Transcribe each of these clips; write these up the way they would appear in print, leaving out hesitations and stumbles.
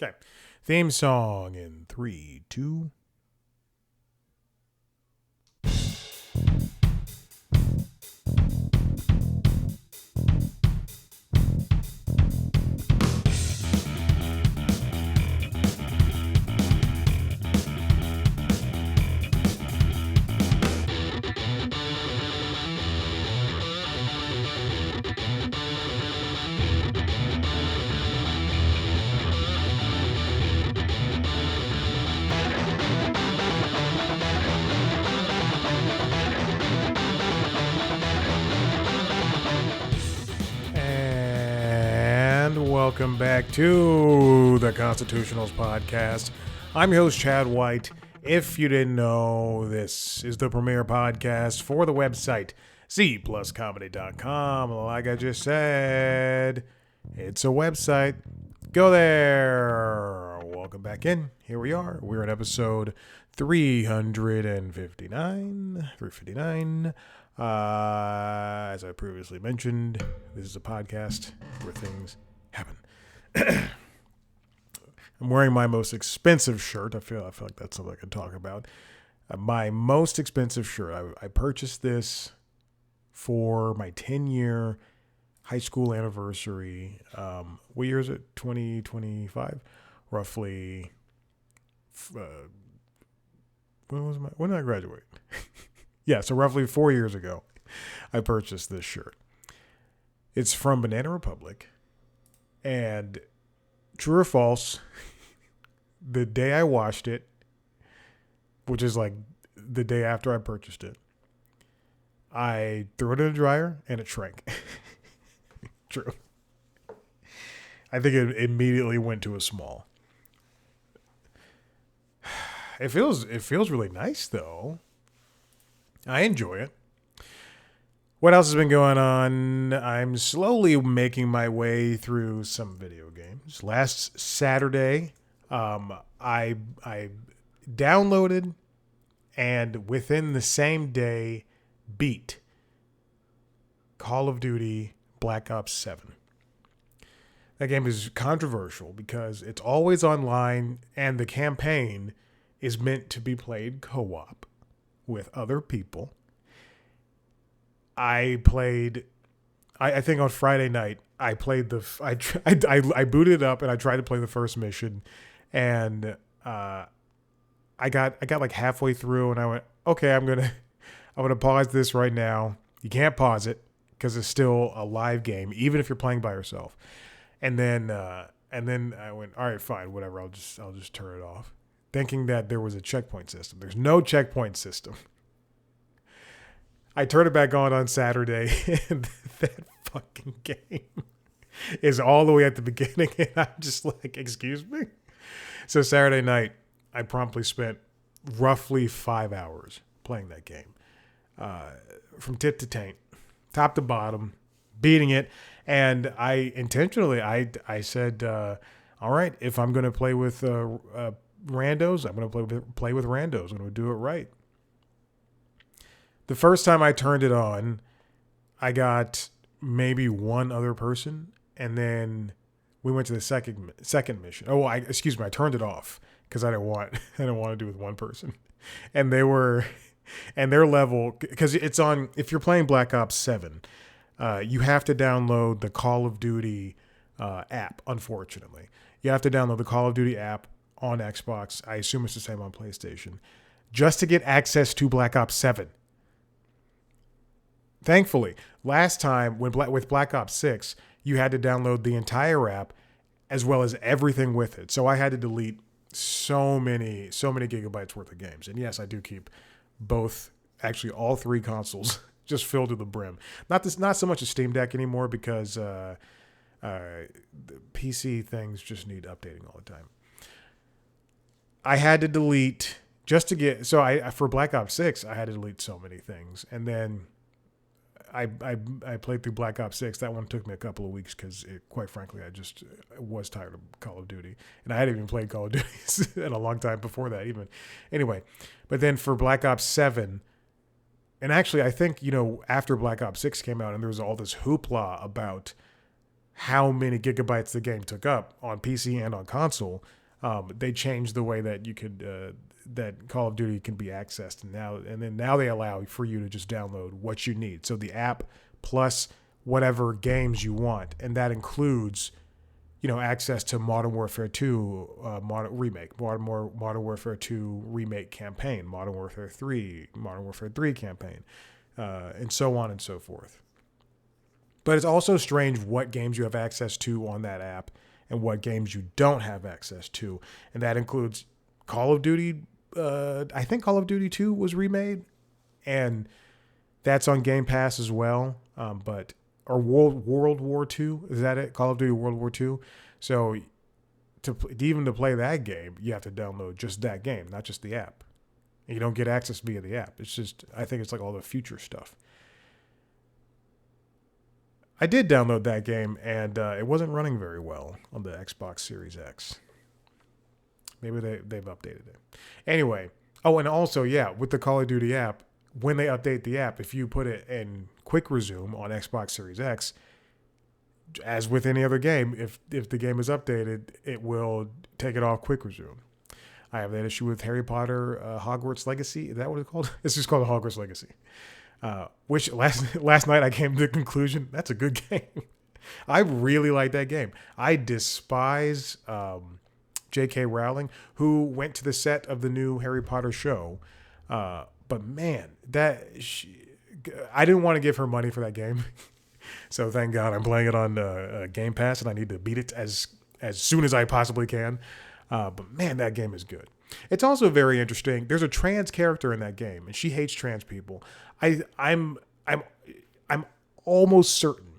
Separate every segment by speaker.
Speaker 1: Okay. Theme song in 3, 2. And welcome back to the Constitutionals podcast. I'm your host, Chad White. If you didn't know, this is the premier podcast for the website, cpluscomedy.com. Like I just said, it's a website. Go there. Welcome back in. Here we are. We're at episode 359. As I previously mentioned, this is a podcast where things happen. I'm wearing my most expensive shirt. I feel like that's something I can talk about. My most expensive shirt. I purchased this for my 10-year high school anniversary. What year is it? 2025, roughly. When did I graduate? Yeah, so roughly 4 years ago, I purchased this shirt. It's from Banana Republic. And true or false, the day I washed it, which is like the day after I purchased it, I threw it in a dryer and it shrank. True. I think it immediately went to a small. It feels really nice though. I enjoy it. What else has been going on? I'm slowly making my way through some video games. Last Saturday, I downloaded and within the same day beat Call of Duty Black Ops 7. That game is controversial because it's always online and the campaign is meant to be played co-op with other people. I think on Friday night, I played I booted it up and I tried to play the first mission, and I got like halfway through and I went, okay, I'm gonna pause this right now. You can't pause it because it's still a live game, even if you're playing by yourself. And then I went, all right, fine, whatever. I'll just turn it off, thinking that there was a checkpoint system. There's no checkpoint system. I turned it back on Saturday, and that fucking game is all the way at the beginning, and I'm just like, excuse me? So Saturday night, I promptly spent roughly 5 hours playing that game. From tip to taint, top to bottom, beating it. And I intentionally, I said, all right, if I'm going to play with randos, I'm going to play with randos. I'm going to do it right. The first time I turned it on, I got maybe one other person, and then we went to the second mission. I turned it off because I didn't want to do it with one person, and their level, because it's on. If you're playing Black Ops 7, you have to download the Call of Duty app. Unfortunately, you have to download the Call of Duty app on Xbox. I assume it's the same on PlayStation, just to get access to Black Ops 7. Thankfully, last time with Black Ops 6, you had to download the entire app as well as everything with it. So I had to delete so many gigabytes worth of games. And yes, I do keep actually all three consoles just filled to the brim. Not so much a Steam Deck anymore because the PC things just need updating all the time. I had to delete just to get for Black Ops 6, I had to delete so many things, and then I played through Black Ops 6. That one took me a couple of weeks because, quite frankly, I just was tired of Call of Duty. And I hadn't even played Call of Duty in a long time before that even. Anyway, but then for Black Ops 7, and actually I think, after Black Ops 6 came out and there was all this hoopla about how many gigabytes the game took up on PC and on console, they changed the way that you could that Call of Duty can be accessed, and now they allow for you to just download what you need. So the app plus whatever games you want, and that includes, access to Modern Warfare 2 Modern Warfare 2 remake campaign, Modern Warfare 3 campaign, and so on and so forth. But it's also strange what games you have access to on that app and what games you don't have access to. And that includes Call of Duty. I think Call of Duty 2 was remade, and that's on Game Pass as well. Or World War 2, is that it? Call of Duty World War 2. So to play that game, you have to download just that game, not just the app. And you don't get access via the app. It's just, I think it's like all the future stuff. I did download that game, and it wasn't running very well on the Xbox Series X. Maybe they've updated it. Anyway, and also, with the Call of Duty app, when they update the app, if you put it in Quick Resume on Xbox Series X, as with any other game, if the game is updated, it will take it off Quick Resume. I have that issue with Harry Potter Hogwarts Legacy. Is that what it's called? It's just called Hogwarts Legacy. Which last night I came to the conclusion that's a good game. I really like that game. I despise J.K. Rowling, who went to the set of the new Harry Potter show. But man, I didn't want to give her money for that game. So thank God I'm playing it on Game Pass, and I need to beat it as soon as I possibly can. But man, that game is good. It's also very interesting. There's a trans character in that game, and she hates trans people. I'm almost certain,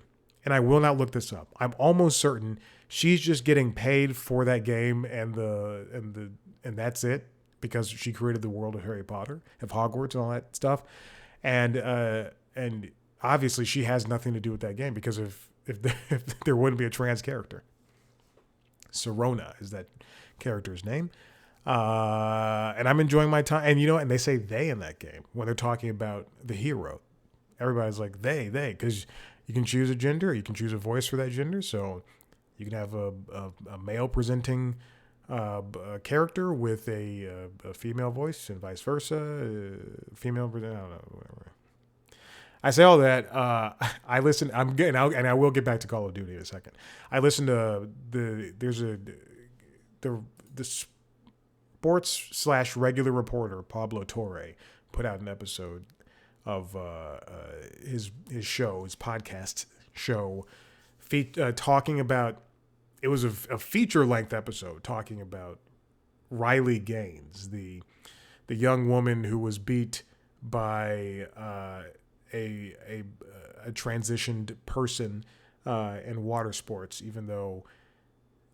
Speaker 1: and I will not look this up. I'm almost certain she's just getting paid for that game and that's it, because she created the world of Harry Potter, of Hogwarts, and all that stuff. And obviously she has nothing to do with that game, because if there wouldn't be a trans character. Serona is that character's name. And I'm enjoying my time. And and they say they in that game when they're talking about the hero. Everybody's like they, because you can choose a gender, you can choose a voice for that gender. So you can have a male presenting character with a female voice, and vice versa. Female, I don't know, whatever. I say all that. I listen. I'm good, and I will get back to Call of Duty in a second. I listened to the sports / regular reporter Pablo Torre put out an episode of his podcast show, talking about. It was a feature length episode talking about Riley Gaines, the young woman who was beat by a transitioned person in water sports, even though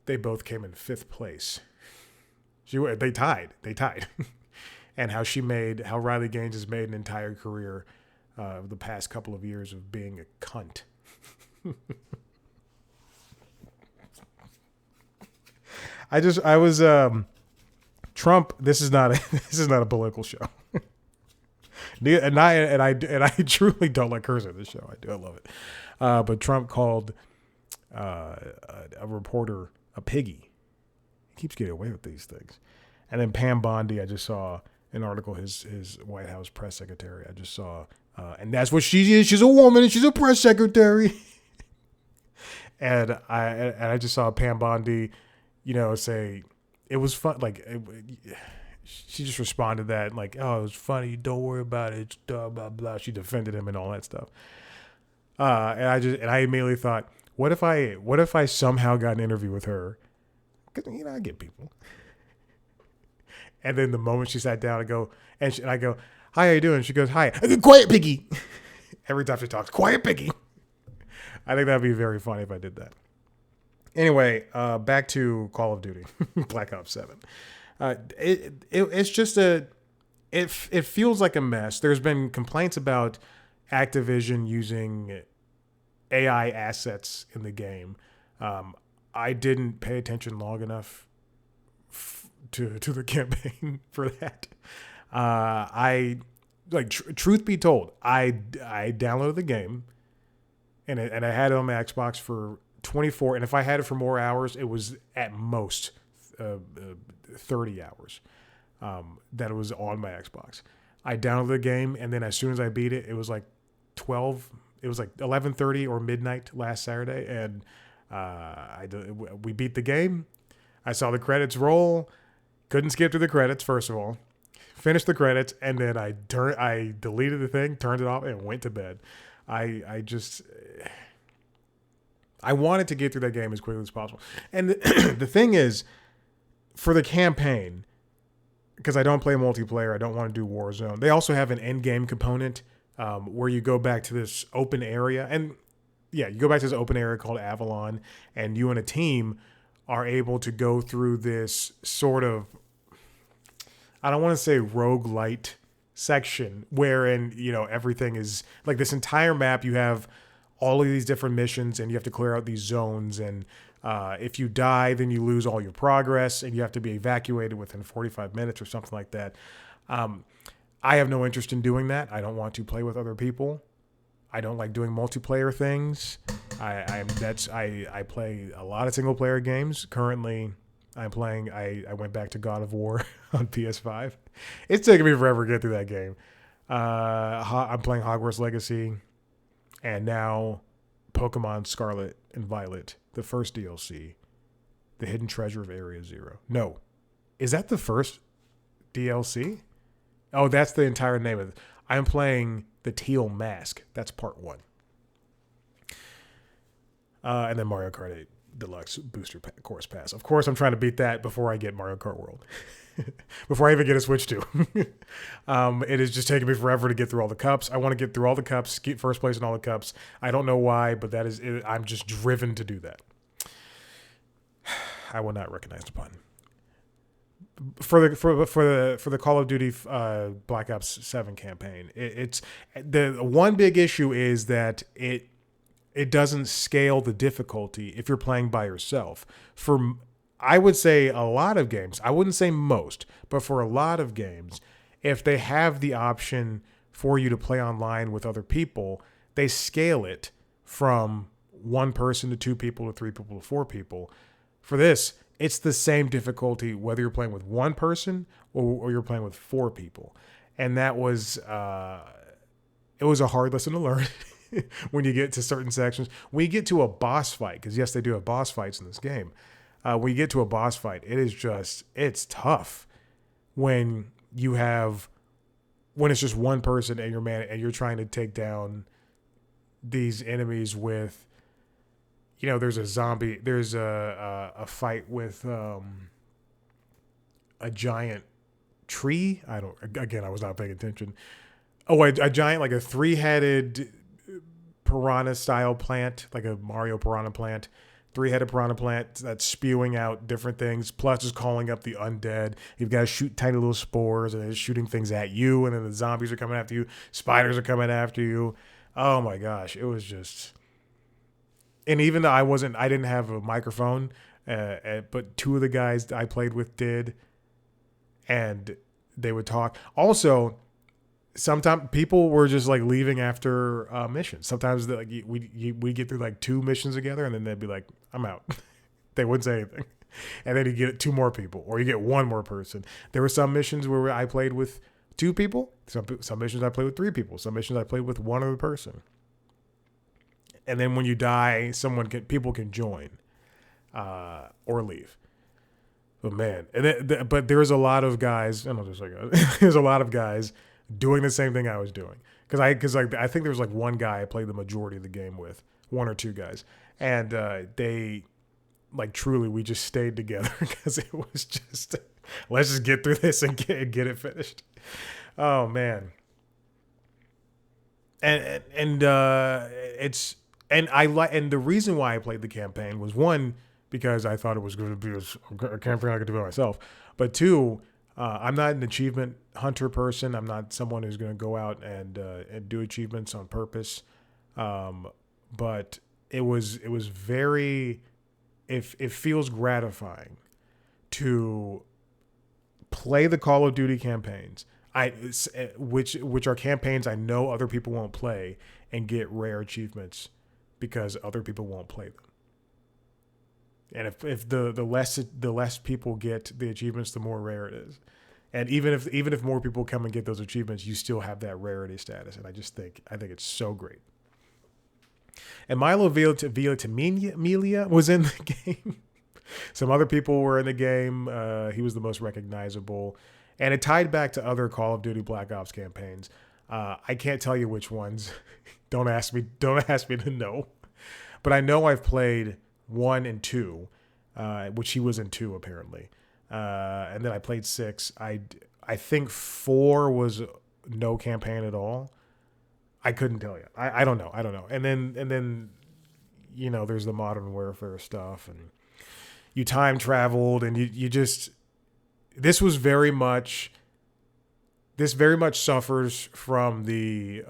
Speaker 1: they both came in 5th place. They tied, and how Riley Gaines has made an entire career the past couple of years of being a cunt. Trump. This is not a political show. And I truly don't like cursing in this show. I love it. But Trump called a reporter a piggy. He keeps getting away with these things. And then Pam Bondi, I just saw an article, his White House press secretary. I just saw, and that's what she is. She's a woman and she's a press secretary. and I just saw Pam Bondi, say it was fun. Like she just responded that like, oh, it was funny. Don't worry about it. Blah blah blah. She defended him and all that stuff. And I immediately thought, what if I somehow got an interview with her? Because I get people. And then the moment she sat down, I go, hi, how you doing? She goes, hi. I go, quiet piggy. Every time she talks, quiet piggy. I think that'd be very funny if I did that. Anyway, back to Call of Duty, Black Ops 7. It's just it feels like a mess. There's been complaints about Activision using AI assets in the game. I didn't pay attention long enough to the campaign for that. Truth be told, I downloaded the game and I had it on my Xbox for 24, and if I had it for more hours, it was at most 30 hours that it was on my Xbox. I downloaded the game, and then as soon as I beat it, it was like 12. It was like 11:30 or midnight last Saturday, and we beat the game. I saw the credits roll. Couldn't skip through the credits, first of all. Finished the credits, and then I deleted the thing, turned it off, and went to bed. I wanted to get through that game as quickly as possible. And the thing is, for the campaign, because I don't play multiplayer, I don't want to do Warzone. They also have an end game component where you go back to this open area, and you go back to this open area called Avalon, and you and a team are able to go through this sort of, I don't want to say roguelite section, wherein, everything is like this entire map. You have all of these different missions, and you have to clear out these zones. And if you die, then you lose all your progress, and you have to be evacuated within 45 minutes or something like that. I have no interest in doing that. I don't want to play with other people. I don't like doing multiplayer things. I play a lot of single player games. Currently, I'm playing. I went back to God of War on PS5. It's taken me forever to get through that game. I'm playing Hogwarts Legacy, and now Pokemon Scarlet and Violet, the first DLC, The Hidden Treasure of Area Zero. No, is that the first DLC? Oh, that's the entire name of it. I'm playing the Teal Mask. That's part 1. And then Mario Kart 8 Deluxe Booster Course Pass. Of course, I'm trying to beat that before I get Mario Kart World. Before I even get a Switch 2. It is just taking me forever to get through all the cups. I want to get through all the cups, get first place in all the cups. I don't know why, but that is it. I'm just driven to do that. I will not recognize the pun. For the Call of Duty Black Ops 7 campaign, it's the one big issue is that it doesn't scale the difficulty if you're playing by yourself. I would say a lot of games, I wouldn't say most, but for a lot of games, if they have the option for you to play online with other people, they scale it from 1 person to 2 people to 3 people to 4 people. For this, it's the same difficulty whether you're playing with 1 person or you're playing with 4 people. And that was, it was a hard lesson to learn when you get to certain sections. When you get to a boss fight, because yes, they do have boss fights in this game. When you get to a boss fight, it's tough when it's just 1 person and you're trying to take down these enemies with, there's a fight with a giant tree. I was not paying attention. Oh, a giant, like a 3-headed piranha style plant, like a Mario piranha plant, 3-headed piranha plant that's spewing out different things, plus is calling up the undead. You've got to shoot tiny little spores, and it's shooting things at you, and then the zombies are coming after you, spiders are coming after you. Oh my gosh, it was just... And even though I didn't have a microphone, but 2 of the guys I played with did, and they would talk. Also, sometimes people were just like leaving after missions. Sometimes we get through like 2 missions together, and then they'd be like, "I'm out." They wouldn't say anything, and then you get 2 more people, or you get 1 more person. There were some missions where I played with 2 people. Some missions I played with 3 people. Some missions I played with 1 other person. And then when you die, people can join or leave. But man, but there's a lot of guys. I don't know, just like there's a lot of guys doing the same thing I was doing. Because I think there was like 1 guy I played the majority of the game with, 1 or 2 guys, and they like truly we just stayed together because it was just let's just get through this and get it finished. Oh man, and it's. And and the reason why I played the campaign was 1, because I thought it was going to be a campaign I could do by myself. But 2, I'm not an achievement hunter person. I'm not someone who's going to go out and do achievements on purpose. But it feels gratifying to play the Call of Duty campaigns, which are campaigns I know other people won't play, and get rare achievements because other people won't play them. And if the less people get the achievements, the more rare it is. And even if more people come and get those achievements, you still have that rarity status. And I think it's so great. And Milo Ventimiglia was in the game. Some other people were in the game. He was the most recognizable, and it tied back to other Call of Duty Black Ops campaigns. I can't tell you which ones. Don't ask me. Don't ask me to know. But I know I've played 1 and 2, which he was in 2 apparently, and then I played 6. I think 4 was no campaign at all. I couldn't tell you. I don't know. I don't know. And then there's the Modern Warfare stuff, and you time traveled, and you just this very much suffers from the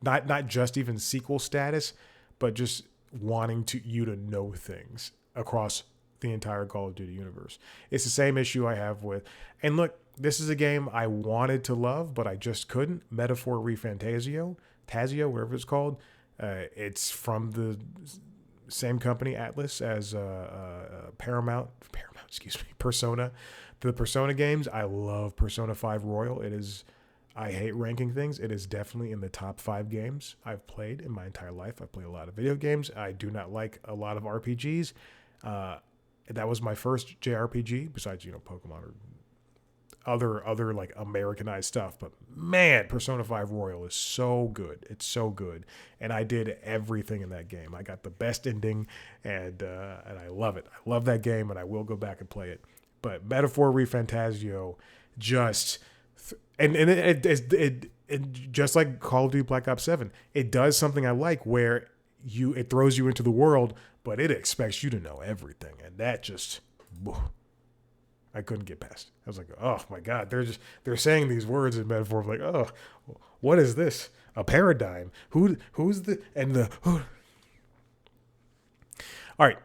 Speaker 1: not just even sequel status, but just wanting you to know things across the entire Call of Duty universe. It's the same issue I have with, and look, this is a game I wanted to love, but I just couldn't. Metaphor Refantasio, Tazio, whatever it's called. It's from the same company, Atlas, as Paramount, excuse me, Persona. The Persona games, I love Persona 5 Royal. I hate ranking things. It is definitely in the top 5 games I've played in my entire life. I've played a lot of video games. I do not like a lot of RPGs. That was my first JRPG, besides, Pokemon or other like Americanized stuff. But man, Persona 5 Royal is so good. It's so good. And I did everything in that game. I got the best ending, and I love it. I love that game, and I will go back and play it. But Metaphor Refantasio just and it just like Call of Duty Black Ops 7, it does something I like where it throws you into the world, but it expects you to know everything, and that just I couldn't get past. I was like, oh my God, they're saying these words in Metaphor, like, oh, what is this? A paradigm? Who's the and the who? All right.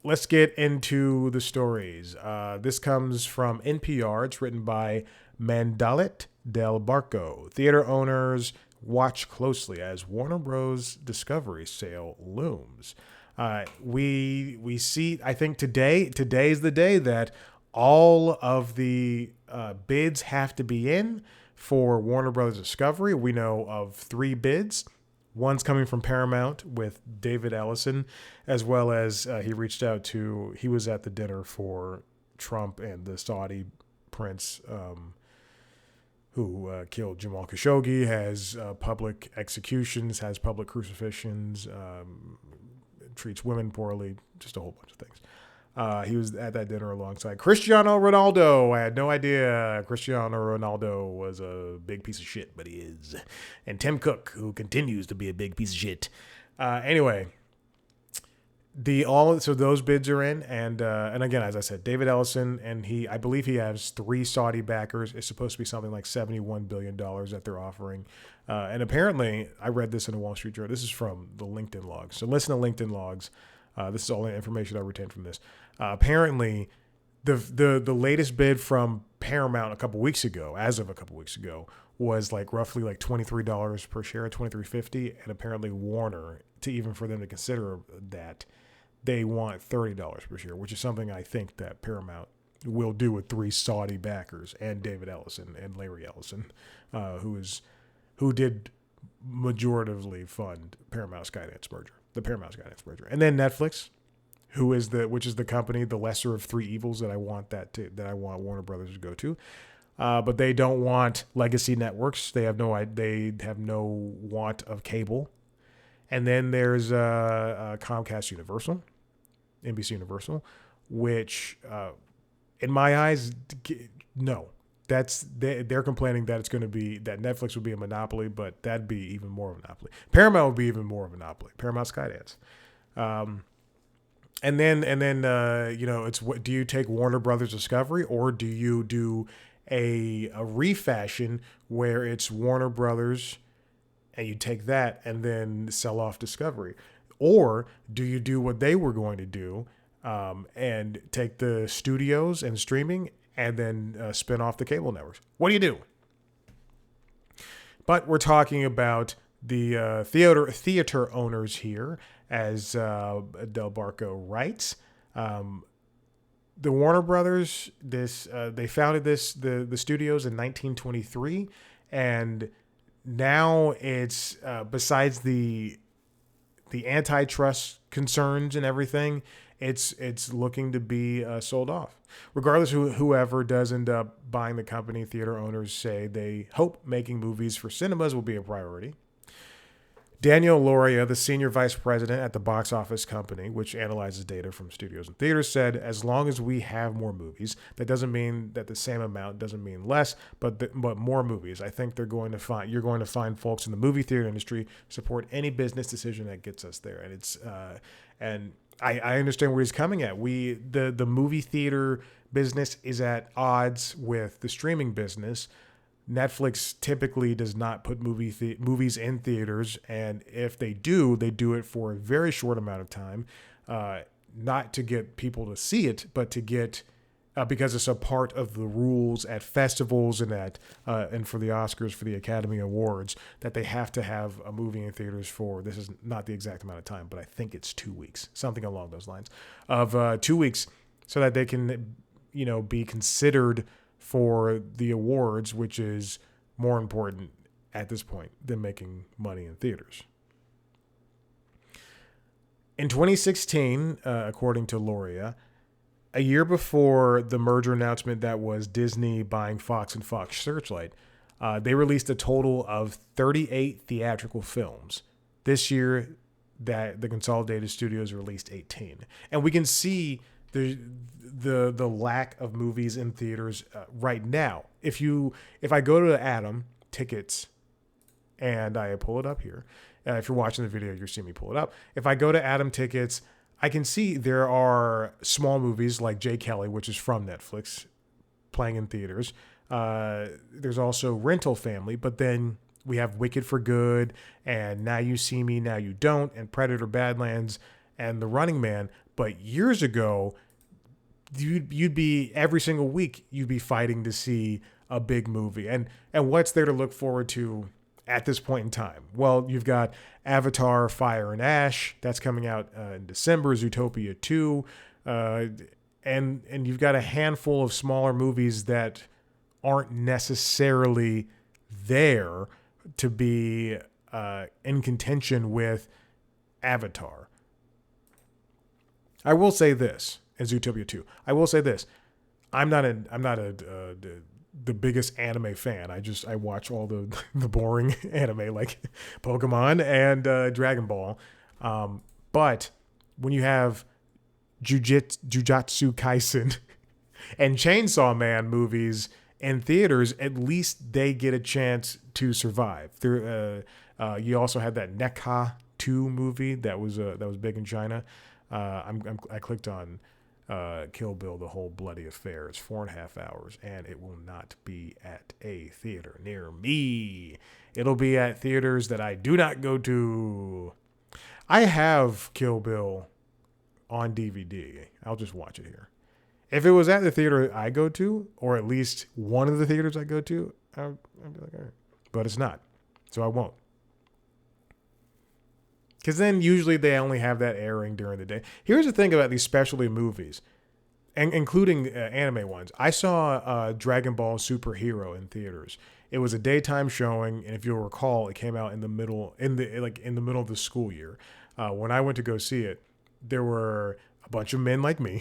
Speaker 1: Let's get into the stories. This comes from NPR. It's written by Mandalit Del Barco. Theater owners watch closely as Warner Bros. Discovery sale looms. We see, I think today's the day that all of the bids have to be in for Warner Bros. Discovery. We know of 3 bids. One's coming from Paramount with David Ellison, as well as he was at the dinner for Trump and the Saudi prince who killed Jamal Khashoggi, has public executions, has public crucifixions, treats women poorly, just a whole bunch of things. He was at that dinner alongside Cristiano Ronaldo. I had no idea Cristiano Ronaldo was a big piece of shit, but he is. And Tim Cook, who continues to be a big piece of shit. Anyway, so those bids are in, and again, as I said, David Ellison, and I believe he has 3 Saudi backers. It's supposed to be something like $71 billion that they're offering. And apparently, I read this in a Wall Street Journal. This is from the LinkedIn logs. So listen to LinkedIn logs. This is all the information I retained from this. Apparently, the latest bid from Paramount as of a couple weeks ago, was like roughly like $23 per share, $23.50, and apparently Warner, for them to consider that, they want $30 per share, which is something I think that Paramount will do with 3 Saudi backers and David Ellison and Larry Ellison, who did majoritively fund the Paramount Skydance merger. And then Netflix, which is the company, the lesser of 3 evils that I want Warner Brothers to go to. But they don't want legacy networks. They have no want of cable. And then there's Comcast Universal, NBC Universal, which in my eyes, no. They're complaining that that Netflix would be a monopoly, but that'd be even more of a monopoly. Paramount would be even more of a monopoly. Paramount Skydance. And then it's what do you take Warner Brothers Discovery, or do you do a refashion where it's Warner Brothers and you take that and then sell off Discovery? Or do you do what they were going to do and take the studios and streaming and then spin off the cable networks? What do you do? But we're talking about the theater owners here, as Del Barco writes. The Warner Brothers, they founded the studios in 1923, and now it's besides the antitrust concerns and everything, it's looking to be sold off. Regardless, whoever does end up buying the company, theater owners say they hope making movies for cinemas will be a priority. Daniel Loria, the senior vice president at the box office company, which analyzes data from studios and theaters, said, "As long as we have more movies, that doesn't mean that the same amount doesn't mean less, but more movies. I think you're going to find folks in the movie theater industry support any business decision that gets us there." And I understand where he's coming at. The movie theater business is at odds with the streaming business. Netflix typically does not put movies in theaters, and if they do it for a very short amount of time, not to get people to see it, but to get because it's a part of the rules at festivals and and for the Oscars, for the Academy Awards, that they have to have a movie in theaters for, this is not the exact amount of time, but I think it's 2 weeks, something along those lines, of 2 weeks, so that they can be considered for the awards, which is more important at this point than making money in theaters. In 2016, according to Loria, a year before the merger announcement that was Disney buying Fox and Fox Searchlight, they released a total of 38 theatrical films. This year, that the consolidated studios released 18. And we can see the lack of movies in theaters right now. If I go to Atom Tickets and I pull it up here, if you're watching the video, you'll see me pull it up. If I go to Atom Tickets, I can see there are small movies like Jay Kelly, which is from Netflix, playing in theaters. There's also Rental Family, but then we have Wicked for Good and Now You See Me, Now You Don't, and Predator Badlands and The Running Man. But years ago, you'd be every single week you'd be fighting to see a big movie. And what's there to look forward to at this point in time? Well, you've got Avatar, Fire and Ash, that's coming out in December, Zootopia 2, and you've got a handful of smaller movies that aren't necessarily there to be in contention with Avatar. I will say this, in Zootopia 2. I will say this. I'm not the biggest anime fan. I watch all the boring anime like Pokemon and Dragon Ball. But when you have Jujutsu Kaisen and Chainsaw Man movies in theaters, at least they get a chance to survive. You also had that Nekka 2 movie that was big in China. I clicked on Kill Bill, The Whole Bloody Affair. It's 4.5 hours, and it will not be at a theater near me. It'll be at theaters that I do not go to. I have Kill Bill on DVD. I'll just watch it here. If it was at the theater I go to, or at least one of the theaters I go to, I'd be like, all right. But it's not, so I won't. Because then usually they only have that airing during the day. Here's the thing about these specialty movies, and including anime ones. I saw Dragon Ball Super Hero in theaters. It was a daytime showing, and if you'll recall, it came out in the middle of the school year. When I went to go see it, there were a bunch of men like me,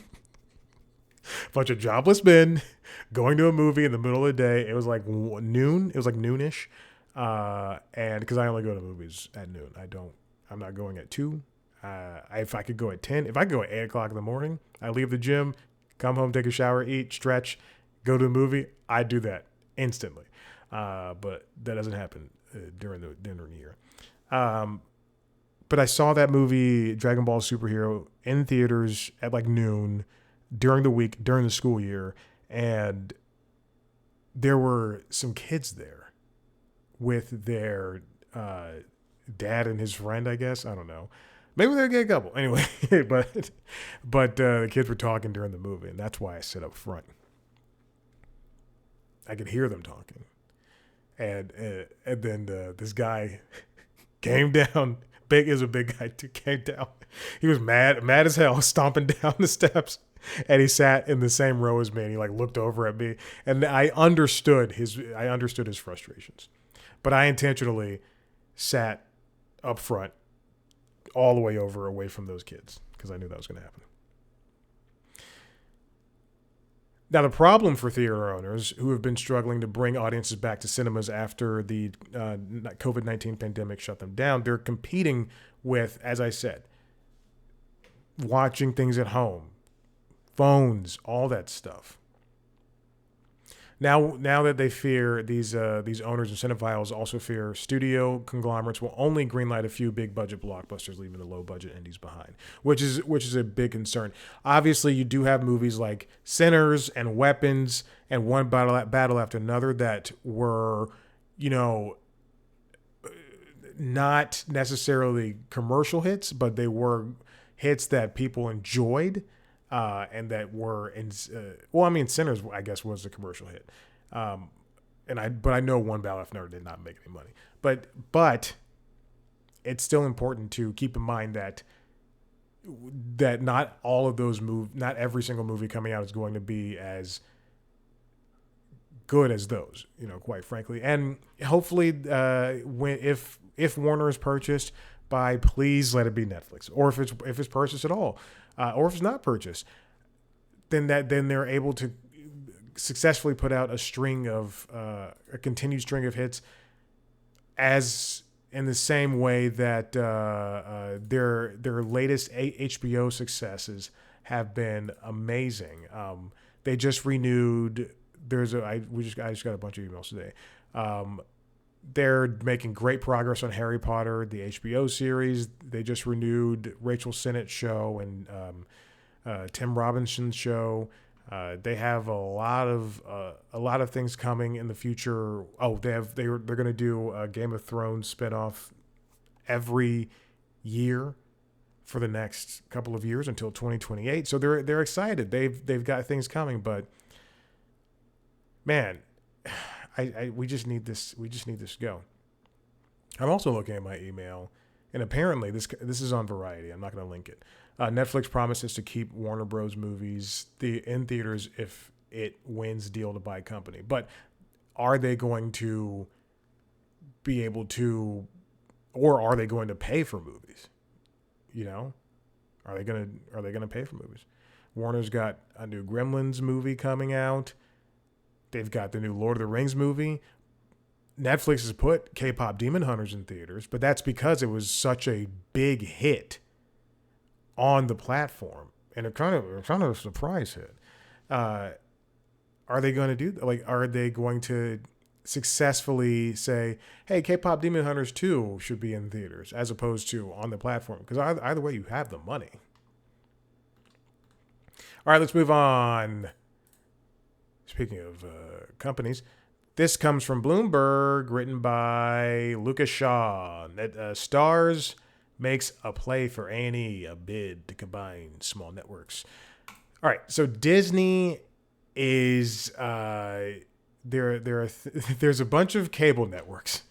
Speaker 1: a bunch of jobless men going to a movie in the middle of the day. It was like noon. It was like noonish. And because I only go to movies at noon, I'm not going at 2. If I could go at 10, if I could go at 8 o'clock in the morning, I leave the gym, come home, take a shower, eat, stretch, go to the movie. I do that instantly. But that doesn't happen during the year. But I saw that movie, Dragon Ball Superhero, in theaters at like noon during the week, during the school year. And there were some kids there with their dad and his friend, I guess. I don't know. Maybe they're a gay couple. Anyway, but the kids were talking during the movie, and that's why I sit up front. I could hear them talking. And then this guy came down Big is a big guy too. Came down. He was mad as hell, stomping down the steps, and he sat in the same row as me. And he like looked over at me, and I understood his frustrations, but I intentionally sat up front, all the way over, away from those kids, because I knew that was going to happen. Now, the problem for theater owners who have been struggling to bring audiences back to cinemas after the COVID-19 pandemic shut them down, they're competing with, as I said, watching things at home, phones, all that stuff. Now that they fear these owners and cinephiles also fear studio conglomerates will only greenlight a few big budget blockbusters, leaving the low budget indies behind, which is a big concern. Obviously, you do have movies like Sinners and Weapons and One Battle After Another that were, not necessarily commercial hits, but they were hits that people enjoyed. And that were in, Sinners, I guess, was a commercial hit. But I know One Battle After Another did not make any money. But it's still important to keep in mind that not all of those not every single movie coming out is going to be as good as those, quite frankly. And hopefully, if Warner is purchased by, please let it be Netflix, or if it's purchased at all. Or if it's not purchased, then they're able to successfully put out a continued string of hits, as in the same way that their latest HBO successes have been amazing. They just renewed. I just got a bunch of emails today. They're making great progress on Harry Potter, the HBO series. They just renewed Rachel Sennett's show and Tim Robinson's show. They have a lot of things coming in the future. Oh, they're going to do a Game of Thrones spinoff every year for the next couple of years until 2028. So they're excited. They've got things coming, but man, we just need this. We just need this to go. I'm also looking at my email, and apparently this is on Variety. I'm not going to link it. Netflix promises to keep Warner Bros. Movies in theaters if it wins deal to buy company. But are they going to be able to, or are they going to pay for movies? Are they going to pay for movies? Warner's got a new Gremlins movie coming out. They've got the new Lord of the Rings movie. Netflix has put K-pop Demon Hunters in theaters, but that's because it was such a big hit on the platform, and it kind of a surprise hit. Are they going to do, are they going to successfully say, hey, K-pop Demon Hunters 2 should be in theaters as opposed to on the platform? Because either way, you have the money. All right, let's move on. Speaking of companies, this comes from Bloomberg, written by Lucas Shaw. Starz makes a play for A&E, a bid to combine small networks. All right, so Disney is there's a bunch of cable networks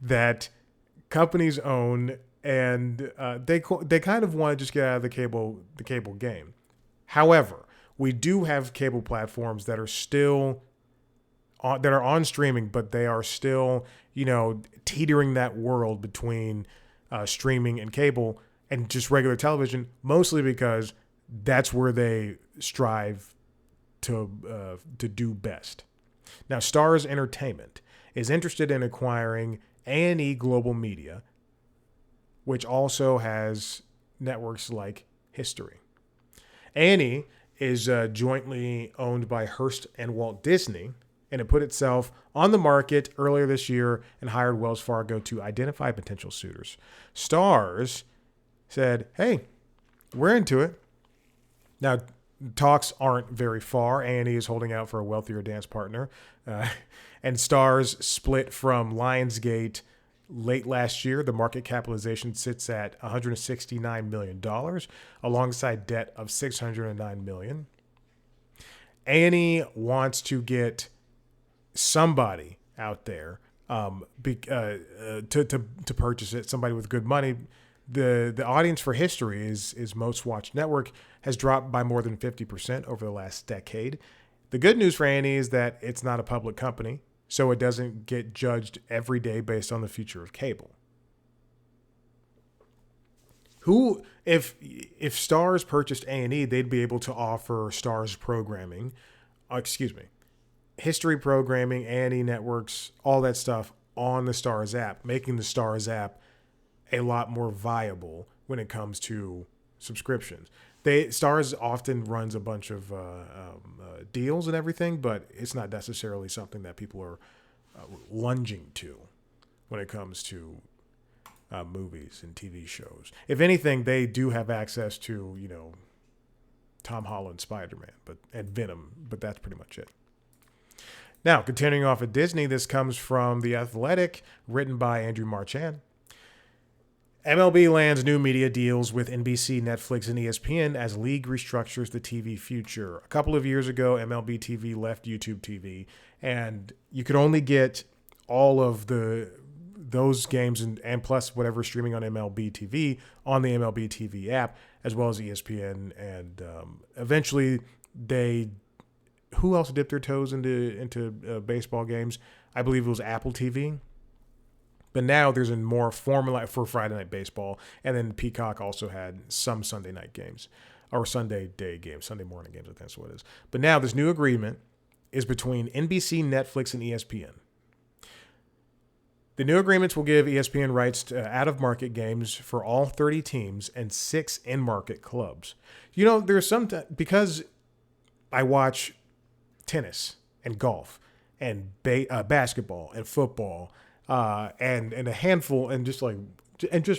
Speaker 1: that companies own, and they kind of want to just get out of the cable game. However, we do have cable platforms that are still on streaming, but they are still, teetering that world between streaming and cable and just regular television, mostly because that's where they strive to do best. Now, Starz Entertainment is interested in acquiring A&E Global Media, which also has networks like History. A&E is jointly owned by Hearst and Walt Disney, and it put itself on the market earlier this year and hired Wells Fargo to identify potential suitors. Starz said, hey, we're into it. Now, talks aren't very far. A&E is holding out for a wealthier dance partner. And Starz split from Lionsgate late last year. The market capitalization sits at $169 million, alongside debt of $609 million. A&E wants to get somebody out there to purchase it. Somebody with good money. The audience for History is most watched network has dropped by more than 50% over the last decade. The good news for A&E is that it's not a public company, so it doesn't get judged every day based on the future of cable. Who, if Starz purchased A&E, they'd be able to offer Starz programming, history programming, A&E networks, all that stuff on the Starz app, making the Starz app a lot more viable when it comes to subscriptions. Starz often runs a bunch of deals and everything, but it's not necessarily something that people are lunging to when it comes to movies and TV shows. If anything, they do have access to, Tom Holland Spider-Man and Venom, but that's pretty much it. Now, continuing off at Disney, this comes from The Athletic, written by Andrew Marchand. MLB lands new media deals with NBC, Netflix, and ESPN as league restructures the TV future. A couple of years ago, MLB TV left YouTube TV, and you could only get all of those games and plus whatever streaming on MLB TV on the MLB TV app, as well as ESPN. And eventually, who else dipped their toes into baseball games? I believe it was Apple TV. But now there's a more formula for Friday Night Baseball, and then Peacock also had some Sunday night games, or Sunday day games, Sunday morning games, I think that's what it is. But now this new agreement is between NBC, Netflix, and ESPN. The new agreements will give ESPN rights to out-of-market games for all 30 teams and 6 in-market clubs. There's because I watch tennis and golf and basketball and football, and a handful, and just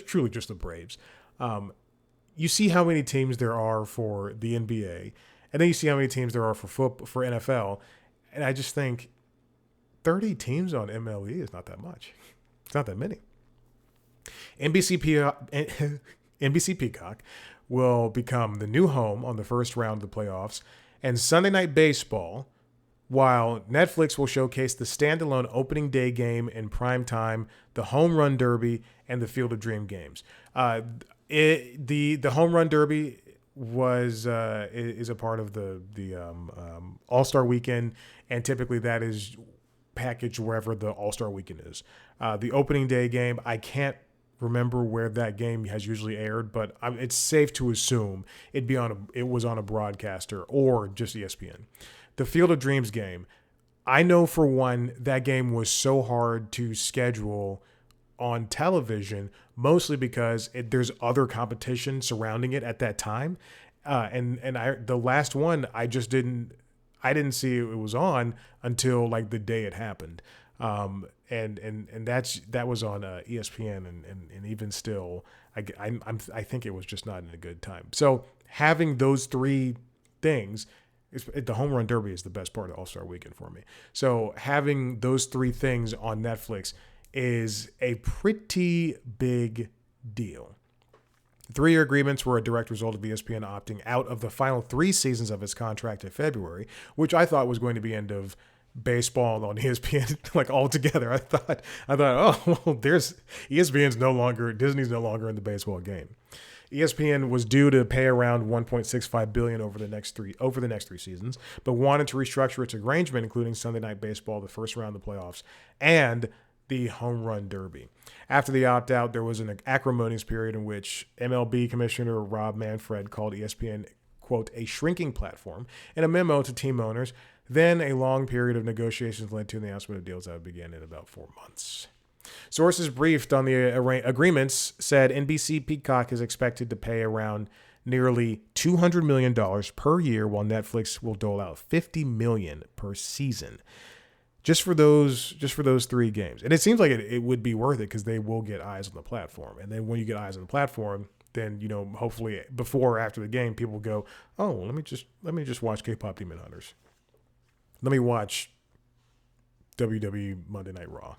Speaker 1: truly just the Braves. You see how many teams there are for the NBA, and then you see how many teams there are for NFL, and I just think 30 teams on MLE is not that much. It's not that many. NBC Peacock will become the new home on the first round of the playoffs, and Sunday Night Baseball, while Netflix will showcase the standalone opening day game in prime time, the Home Run Derby, and the Field of Dream games. The Home Run Derby is a part of the All-Star Weekend, and typically that is packaged wherever the All-Star Weekend is. The opening day game, I can't remember where that game has usually aired, but it's safe to assume it was on a broadcaster or just ESPN. The Field of Dreams game, I know for one, that game was so hard to schedule on television, mostly because there's other competition surrounding it at that time. The last one, I didn't see it was on until like the day it happened. And that was on ESPN, and even still, I think it was just not in a good time. So having those three things, the Home Run Derby is the best part of All-Star Weekend for me. So having those three things on Netflix is a pretty big deal. The 3-year agreements were a direct result of ESPN opting out of the final 3 seasons of its contract in February, which I thought was going to be end of baseball on ESPN like altogether. I thought, oh, well, Disney's no longer in the baseball game. ESPN was due to pay around $1.65 billion over the next three seasons, but wanted to restructure its arrangement, including Sunday Night Baseball, the first round of the playoffs, and the Home Run Derby. After the opt-out, there was an acrimonious period in which MLB Commissioner Rob Manfred called ESPN, quote, a shrinking platform in a memo to team owners. Then a long period of negotiations led to the announcement of deals that would begin in about 4 months. Sources briefed on the agreements said NBC Peacock is expected to pay around nearly $200 million per year, while Netflix will dole out $50 million per season. Just for those 3 games. And it seems like it would be worth it because they will get eyes on the platform. And then when you get eyes on the platform, then, hopefully before or after the game, people go, oh, let me just watch K-Pop Demon Hunters. Let me watch WWE Monday Night Raw.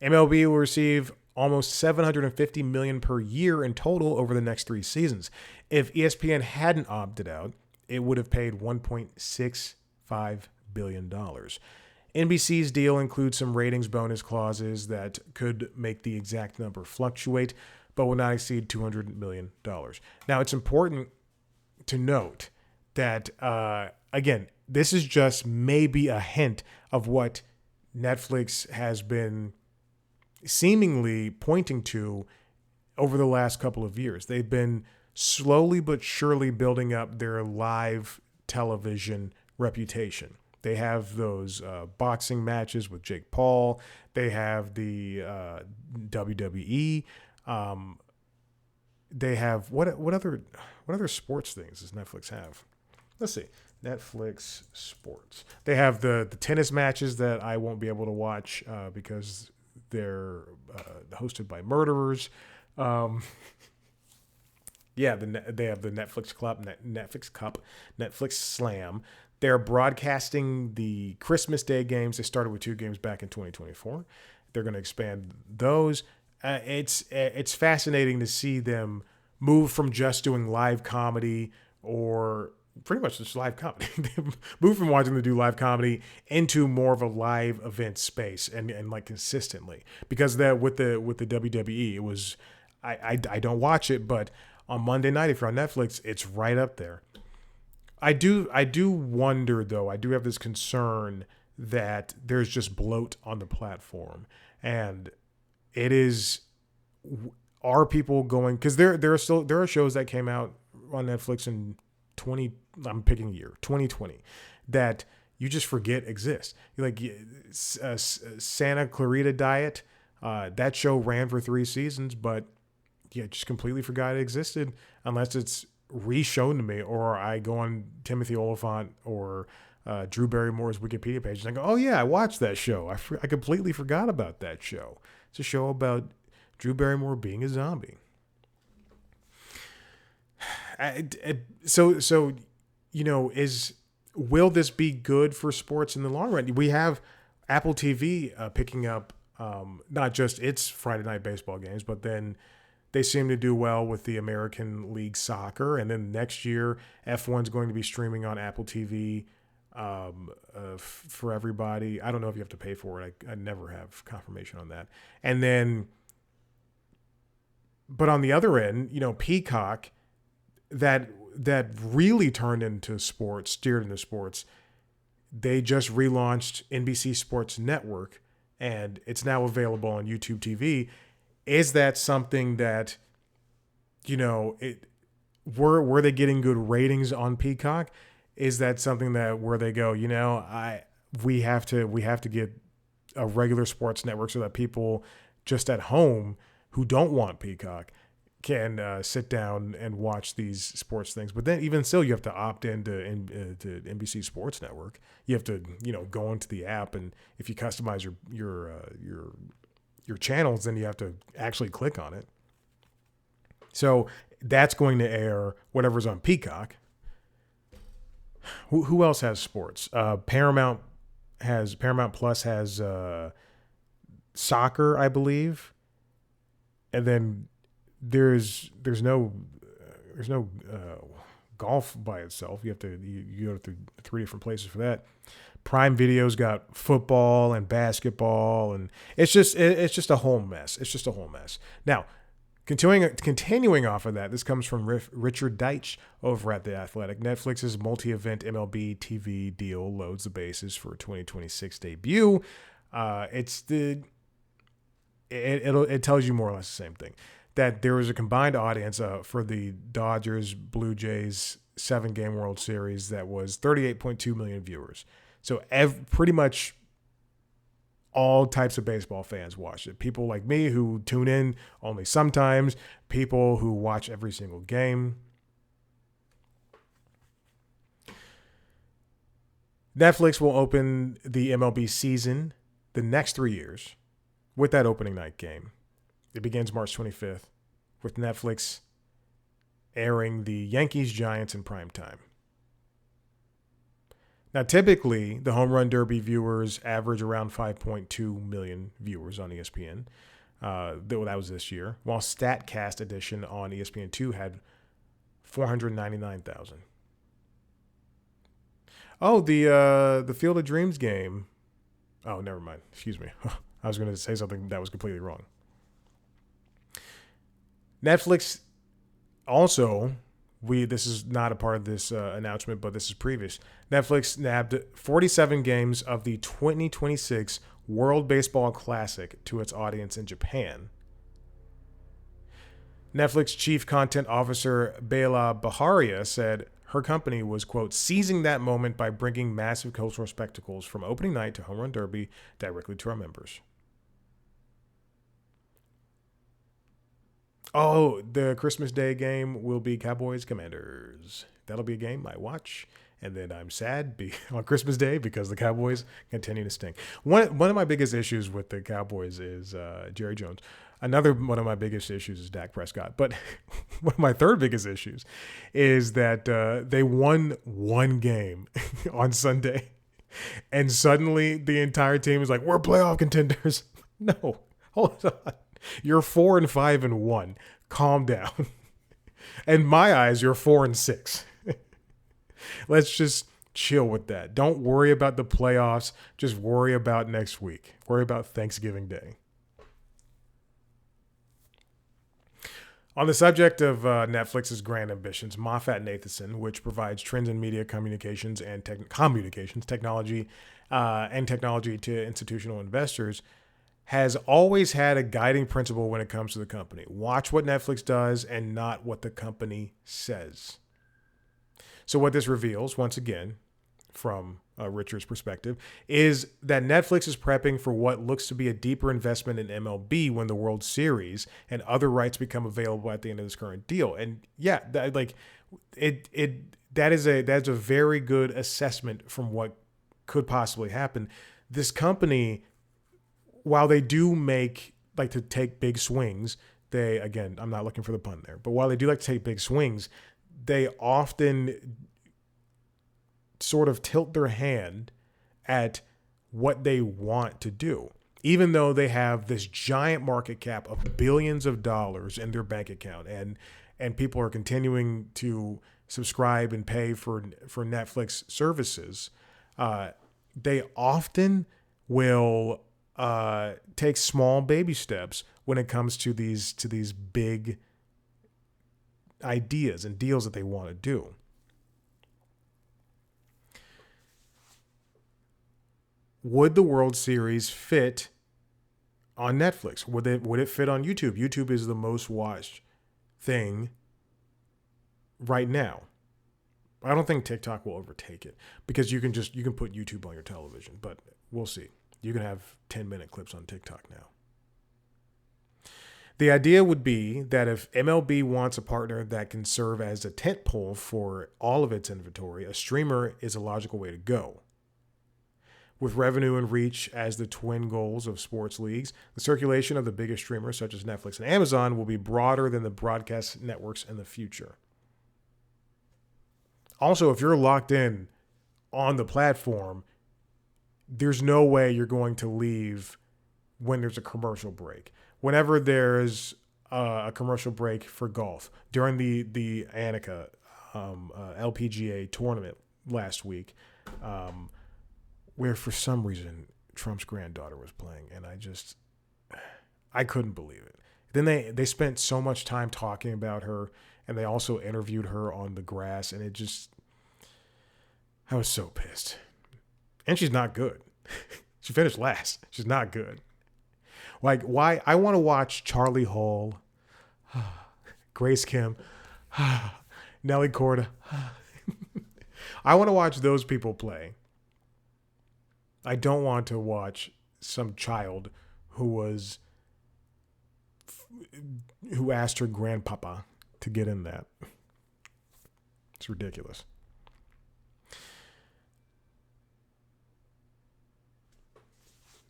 Speaker 1: MLB will receive almost $750 million per year in total over the next 3 seasons. If ESPN hadn't opted out, it would have paid $1.65 billion. NBC's deal includes some ratings bonus clauses that could make the exact number fluctuate, but will not exceed $200 million. Now, it's important to note that, again, this is just maybe a hint of what Netflix has been seemingly pointing to over the last couple of years. They've been slowly but surely building up their live television reputation. They have those boxing matches with Jake Paul. They have the WWE. They have what other sports things does Netflix have? Let's see. Netflix sports. They have the tennis matches that I won't be able to watch because they're hosted by murderers. Yeah, they have the Netflix Club, Netflix Cup, Netflix Slam. They're broadcasting the Christmas Day games. They started with 2 games back in 2024. They're going to expand those. It's fascinating to see them move from just doing live comedy or pretty much just live comedy. Move from wanting to do live comedy into more of a live event space and like consistently. Because that with the WWE, it was I don't watch it, but on Monday night, if you're on Netflix, it's right up there. I do wonder though. I do have this concern that there's just bloat on the platform, and it is. Are people going? Because there are shows that came out on Netflix in 20. I'm picking a year, 2020, that you just forget exist. Like Santa Clarita Diet. That show ran for 3 seasons, but yeah, just completely forgot it existed unless it's re-shown to me, or I go on Timothy Oliphant or Drew Barrymore's Wikipedia page and I go, oh yeah, I watched that show. I completely forgot about that show. It's a show about Drew Barrymore being a zombie. So will this be good for sports in the long run? We have Apple TV picking up not just its Friday night baseball games, but then they seem to do well with the American League Soccer. And then next year, F1's going to be streaming on Apple TV for everybody. I don't know if you have to pay for it. I never have confirmation on that. And then, but on the other end, Peacock, that really turned into sports, steered into sports. They just relaunched NBC Sports Network, and it's now available on YouTube TV. Is that something that, were they getting good ratings on Peacock? Is that something that where they go, we have to get a regular sports network so that people just at home who don't want Peacock can sit down and watch these sports things. But then even still, you have to opt into to NBC Sports Network. You have to, go into the app, and if you customize your channels, then you have to actually click on it. So that's going to air whatever's on Peacock. Who else has sports? Paramount Plus has soccer, I believe, and then there's no golf by itself. You go to 3 different places for that. Prime Video's got football and basketball, and it's just a whole mess. It's just a whole mess. Now, continuing off of that, this comes from Richard Deitch over at The Athletic. Netflix's multi-event MLB TV deal loads the bases for a 2026 debut. It tells you more or less the same thing, that there was a combined audience for the Dodgers Blue Jays 7-game World Series that was 38.2 million viewers. So pretty much all types of baseball fans watched it. People like me who tune in only sometimes, people who watch every single game. Netflix will open the MLB season the next 3 years with that opening night game. It begins March 25th with Netflix airing the Yankees-Giants in prime time. Now, typically, the Home Run Derby viewers average around 5.2 million viewers on ESPN. That was this year, while StatCast edition on ESPN2 had 499,000. Oh, the Field of Dreams game Oh, never mind. Excuse me. I was going to say something that was completely wrong. Netflix also, this is not a part of this announcement, but this is previous. Netflix nabbed 47 games of the 2026 World Baseball Classic to its audience in Japan. Netflix chief content officer Bela Baharia said her company was, quote, seizing that moment by bringing massive cultural spectacles from opening night to Home Run Derby directly to our members. Oh, the Christmas Day game will be Cowboys Commanders. That'll be a game I watch. And then I'm sad on Christmas Day because the Cowboys continue to stink. One of my biggest issues with the Cowboys is Jerry Jones. Another one of my biggest issues is Dak Prescott. But one of my third biggest issues is that they won one game on Sunday. And suddenly the entire team is like, we're playoff contenders. No, hold on. You're 4-5-1. Calm down. In my eyes, you're 4-6. Let's just chill with that. Don't worry about the playoffs. Just worry about next week. Worry about Thanksgiving Day. On the subject of Netflix's grand ambitions, Moffat Nathanson, which provides trends in media communications and technology to institutional investors, has always had a guiding principle when it comes to the company. Watch what Netflix does and not what the company says. So what this reveals, once again, from Richard's perspective, is that Netflix is prepping for what looks to be a deeper investment in MLB when the World Series and other rights become available at the end of this current deal. And yeah, that is a very good assessment from what could possibly happen. This company, while they do like to take big swings, I'm not looking for the pun there, but while they do like to take big swings, they often sort of tilt their hand at what they want to do. Even though they have this giant market cap of billions of dollars in their bank account and people are continuing to subscribe and pay for Netflix services, they often will take small baby steps when it comes to these big ideas and deals that they want to do. Would the World Series fit on Netflix? Would it fit on YouTube? YouTube is the most watched thing right now. I don't think TikTok will overtake it because you can put YouTube on your television, but we'll see. You can have 10-minute clips on TikTok now. The idea would be that if MLB wants a partner that can serve as a tentpole for all of its inventory, a streamer is a logical way to go. With revenue and reach as the twin goals of sports leagues, the circulation of the biggest streamers such as Netflix and Amazon will be broader than the broadcast networks in the future. Also, if you're locked in on the platform, there's no way you're going to leave when there's a commercial break. Whenever there's a commercial break for golf, during the Annika LPGA tournament last week, where for some reason Trump's granddaughter was playing, and I couldn't believe it. Then they spent so much time talking about her, and they also interviewed her on the grass, and I was so pissed. And she's not good. She finished last. She's not good. Like, why? I want to watch Charlie Hall, Grace Kim, Nelly Corda. I want to watch those people play. I don't want to watch some child who asked her grandpapa to get in that. It's ridiculous.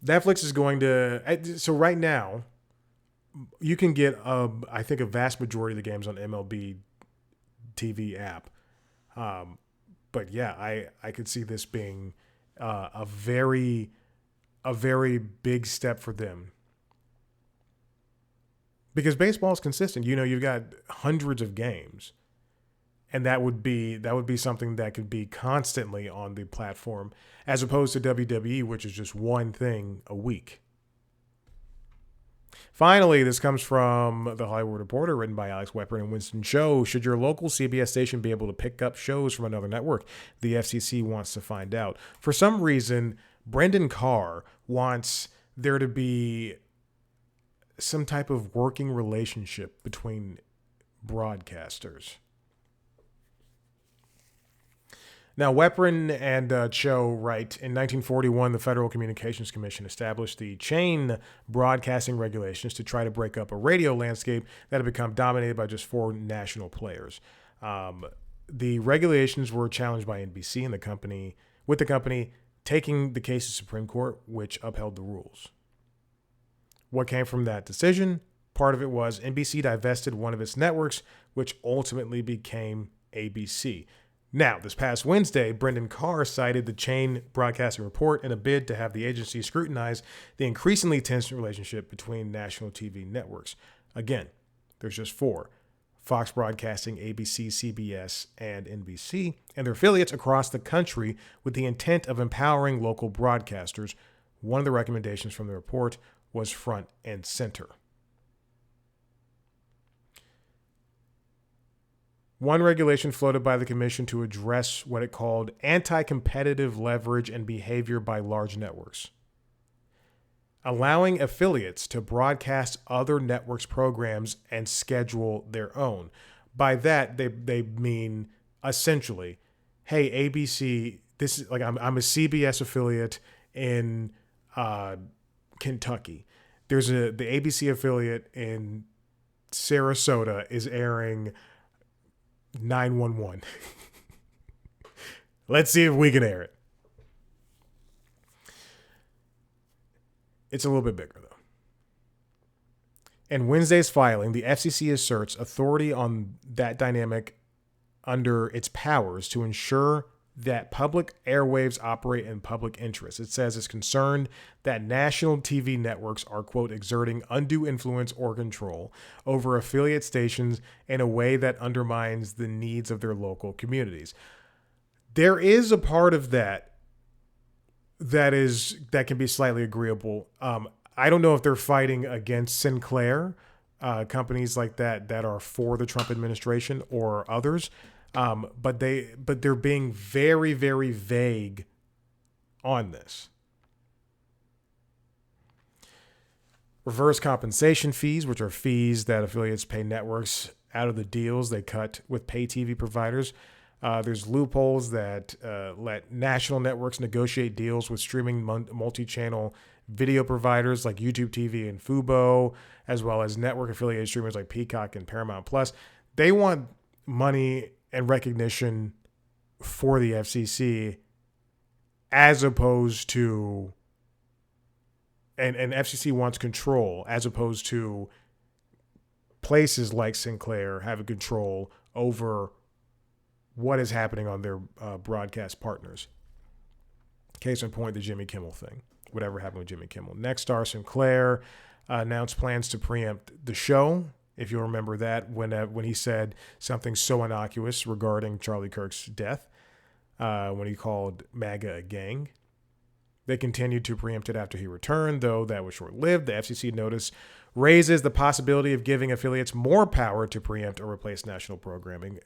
Speaker 1: Netflix is going to... So right now, you can get, I think, a vast majority of the games on MLB TV app. But yeah, I could see this being a very big step for them. Because baseball is consistent. You know, you've got hundreds of games. and that would be something that could be constantly on the platform, as opposed to WWE, which is just one thing a week. Finally, this comes from The Hollywood Reporter, written by Alex Weprin and Winston Cho. Should your local CBS station be able to pick up shows from another network? The FCC wants to find out. For some reason, Brendan Carr wants there to be some type of working relationship between broadcasters. Now, Weprin and Cho write, in 1941, the Federal Communications Commission established the chain broadcasting regulations to try to break up a radio landscape that had become dominated by just four national players. The regulations were challenged by NBC and the company taking the case to Supreme Court, which upheld the rules. What came from that decision? Part of it was NBC divested one of its networks, which ultimately became ABC. Now, this past Wednesday, Brendan Carr cited the chain broadcasting report in a bid to have the agency scrutinize the increasingly tense relationship between national TV networks. Again, there's just four: Fox Broadcasting, ABC, CBS, and NBC, and their affiliates across the country, with the intent of empowering local broadcasters. One of the recommendations from the report was front and center. One regulation floated by the commission to address what it called anti-competitive leverage and behavior by large networks, allowing affiliates to broadcast other networks' programs and schedule their own. By that, they mean essentially, hey, ABC, this is like I'm a CBS affiliate in Kentucky. There's the ABC affiliate in Sarasota is airing 911. Let's see if we can air it. It's a little bit bigger, though. In Wednesday's filing, the FCC asserts authority on that dynamic under its powers to ensure that public airwaves operate in public interest. It says it's concerned that national TV networks are, quote, exerting undue influence or control over affiliate stations in a way that undermines the needs of their local communities. There is a part of that can be slightly agreeable. I don't know if they're fighting against Sinclair, companies like that are for the Trump administration, or others. But they're being very, very vague on this. Reverse compensation fees, which are fees that affiliates pay networks out of the deals they cut with pay TV providers. There's loopholes that let national networks negotiate deals with streaming multi-channel video providers like YouTube TV and Fubo, as well as network affiliated streamers like Peacock and Paramount Plus. They want money and recognition for the FCC, as opposed to, and FCC wants control, as opposed to places like Sinclair having control over what is happening on their broadcast partners. Case in point, the Jimmy Kimmel thing. Whatever happened with Jimmy Kimmel. Nexstar Sinclair announced plans to preempt the show. If you'll remember that, when he said something so innocuous regarding Charlie Kirk's death, when he called MAGA a gang. They continued to preempt it after he returned, though that was short-lived. The FCC notice raises the possibility of giving affiliates more power to preempt or replace national programming.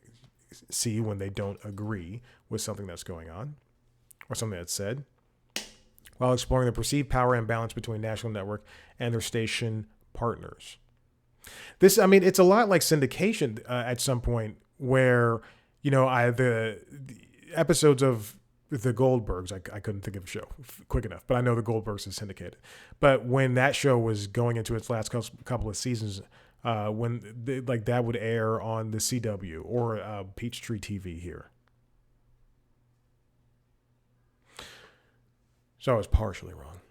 Speaker 1: See, when they don't agree with something that's going on or something that's said, while exploring the perceived power imbalance between national network and their station partners. It's a lot like syndication at some point, where, the episodes of the Goldbergs, I couldn't think of a show quick enough, but I know the Goldbergs is syndicated. But when that show was going into its last couple of seasons, that would air on the CW or Peachtree TV here. So I was partially wrong.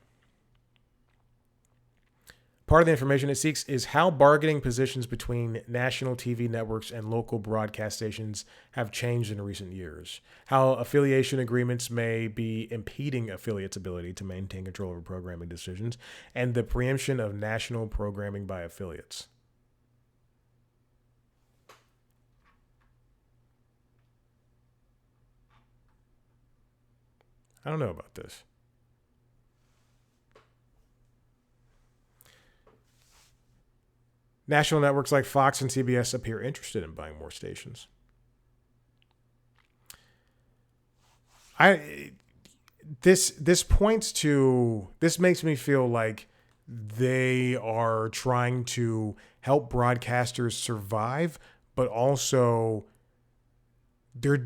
Speaker 1: Part of the information it seeks is how bargaining positions between national TV networks and local broadcast stations have changed in recent years, how affiliation agreements may be impeding affiliates' ability to maintain control over programming decisions, and the preemption of national programming by affiliates. I don't know about this. National networks like Fox and CBS appear interested in buying more stations. This points to, this makes me feel like they are trying to help broadcasters survive, but also there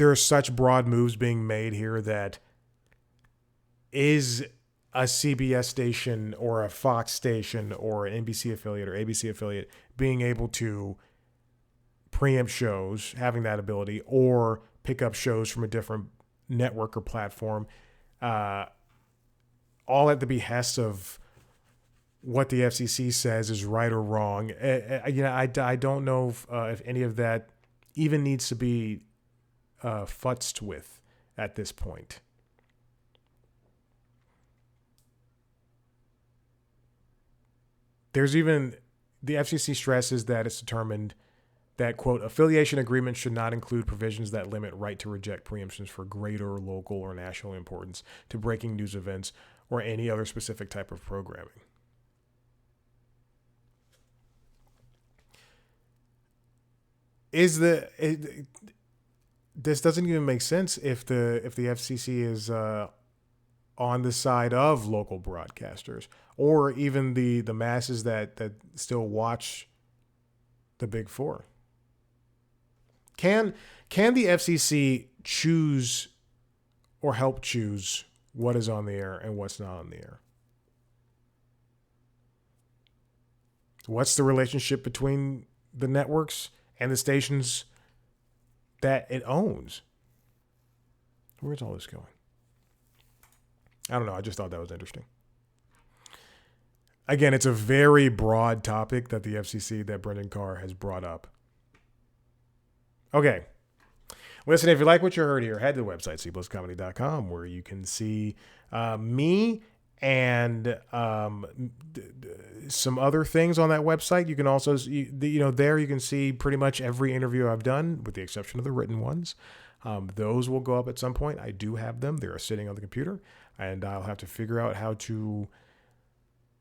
Speaker 1: are such broad moves being made here that is a CBS station or a Fox station or an NBC affiliate or ABC affiliate being able to preempt shows, having that ability, or pick up shows from a different network or platform, all at the behest of what the FCC says is right or wrong. I don't know if any of that even needs to be futzed with at this point. There's even, the FCC stresses that it's determined that, quote, affiliation agreements should not include provisions that limit right to reject preemptions for greater local or national importance to breaking news events or any other specific type of programming. This doesn't even make sense if the FCC is on the side of local broadcasters or even the masses that still watch the Big Four. Can the FCC choose or help choose what is on the air and what's not on the air? What's the relationship between the networks and the stations that it owns? Where's all this going? I don't know. I just thought that was interesting. Again, it's a very broad topic that the FCC, that Brendan Carr has brought up. Okay. Listen, if you like what you heard here, head to the website, cpluscomedy.com, where you can see me and some other things on that website. You can also, there you can see pretty much every interview I've done, with the exception of the written ones. Those will go up at some point. I do have them. They're sitting on the computer, and I'll have to figure out how to.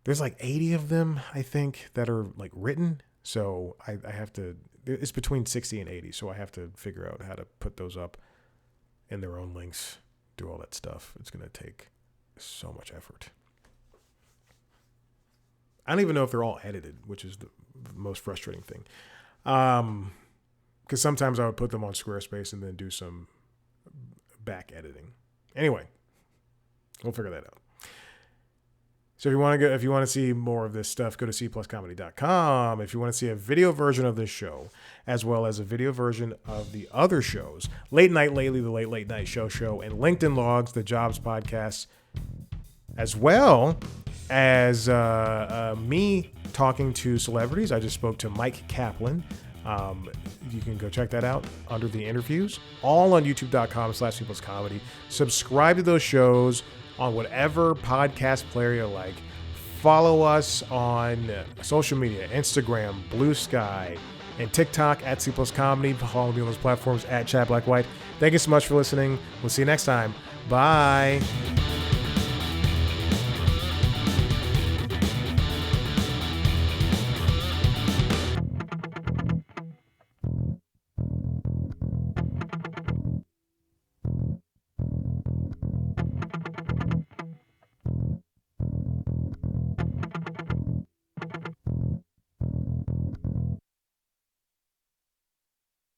Speaker 1: There's like 80 of them, I think, that are like written. So I have to. It's between 60 and 80, so I have to figure out how to put those up in their own links, do all that stuff. It's going to take so much effort. I don't even know if they're all edited, which is the most frustrating thing. Because sometimes I would put them on Squarespace and then do some back editing. Anyway, we'll figure that out. So if you want to see more of this stuff, go to cpluscomedy.com. If you want to see a video version of this show, as well as a video version of the other shows, Late Night Lately, the Late Night Show, and LinkedIn Logs, the Jobs podcast, as well as me talking to celebrities. I just spoke to Mike Kaplan. You can go check that out under the interviews, all on youtube.com/cpluscomedy. Subscribe to those shows on whatever podcast player you like. Follow us on social media, Instagram, Blue Sky, and TikTok at @cpluscomedy. Follow me on those platforms at Chad Black White. Thank you so much for listening. We'll see you next time. Bye.